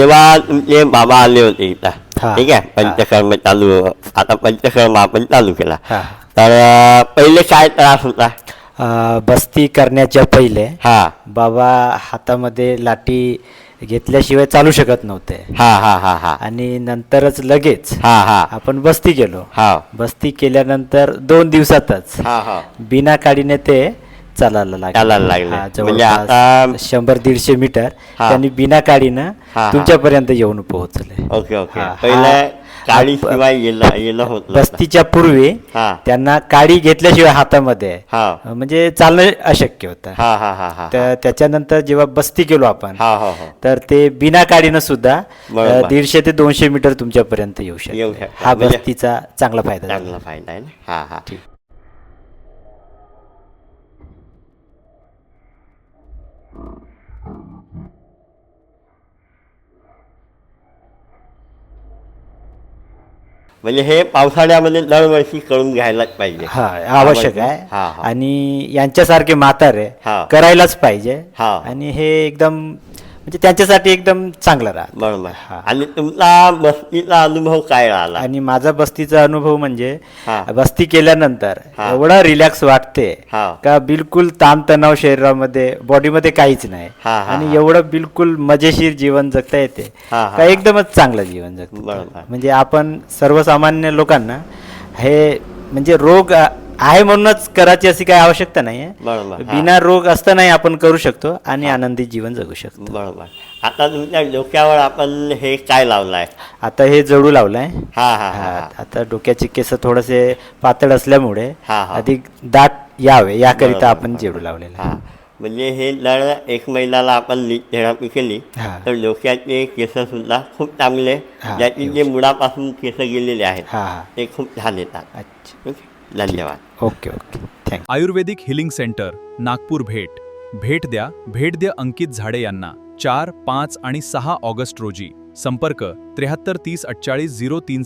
तेव्हा तुमचे बाबा आले होते इथं. हा. ठीक आहे, पंचकर्म चालू, आता पंचकर्म आपण चालू केला. हा. तर पहिले काय त्रास होता? बस्ती करण्याच्या पहिले हा बाबा हातामध्ये लाठी घेतल्याशिवाय चालू शकत नव्हते. हा हा हा हा आणि नंतरच लगेच हा हा आपण बस्ती केलो. हा बस्ती केल्यानंतर 2 दिवसातच हा हा बिना काडीने ते चालायला लागले. चालायला लागले. हा, म्हणजे जवळपास आता 100-150 मीटर हा. त्यांनी बिना काडीनं हा, हा. तुमच्यापर्यंत येऊन पोहोचले. Okay okay. हा, पहिलं हा. काळी शिवाय येणं होत नव्हतं. बस्तीच्या पूर्वी हा त्यांना काडी घेतल्याशिवाय हातामध्ये हा म्हणजे चालणं अशक्य होतं. हा हा हा हा त्याच्यानंतर जेव्हा बस्ती केलो आपण, हा हो हो तर ते बिना काडीनं सुद्धा बरोबर. 150 ते 200 मीटर तुमच्यापर्यंत येऊ येऊ शकते. शकतात. हा म्हणजे बस्तीचा चांगला फायदा झाला. चांगला फायदा आहे ना. हा हा म्हणजे हे पावसाळ्यामध्ये दरवर्षी करून घ्यायलाच पाहिजे. हा आवश्यक आहे. हा हा आणि यांच्यासारखे म्हातारे हा. करायलाच पाहिजे. हा. आणि हे एकदम म्हणजे त्यांच्यासाठी एकदम चांगलं राहत. बरोबर. हा. आणि तुमचा बस्तीचा अनुभव काय राहिला? आणि माझा बस्तीचा अनुभव म्हणजे हा. बस्ती केल्यानंतर हा. एवढा रिलॅक्स वाटते हा. का बिलकुल ताणतणाव शरीरामध्ये बॉडीमध्ये काहीच नाही. हा, हा, आणि हा. एवढं बिलकुल मजेशीर जीवन जगता येते हा, हा, का हा. एकदमच चांगलं जीवन जगतो. बरोबर. म्हणजे आपण सर्वसामान्य लोकांना हे म्हणजे रोग आहे म्हणूनच करायची अशी काही आवश्यकता नाही आहे. बरोबर. हा. बिना रोग असतानाही आपण करू शकतो आणि आनंदी जीवन जगू शकतो. बरोबर. आता तुमच्या डोक्यावर आपण हे काय लावलाय? आता हे जडू लावलाय. हा हा हा हा, हा. आता डोक्याचे केस थोडेसे पातळ असल्यामुळे हा, हा. अधिक दाट यावे याकरिता बरोबर, आपण बरोबर. जेडू लावलेला आहे. हा. म्हणजे हे दर 1 महिन्याला आपण लीट थेरपी केली हा. तर डोक्याचे केस सुद्धा खूप चांगले, हा, ज्याची येऊ जे मुळापासून केस गेलेले आहेत हा हा. ते खूप छान येतात. अच्छा. ओके. धन्यवाद. Okay okay thank you. Ayurvedic healing centre Nagpur भेट द्या अंकित झाडे यांना 4, 5 आणि 6 ऑगस्ट रोजी. संपर्क 73 30 48 03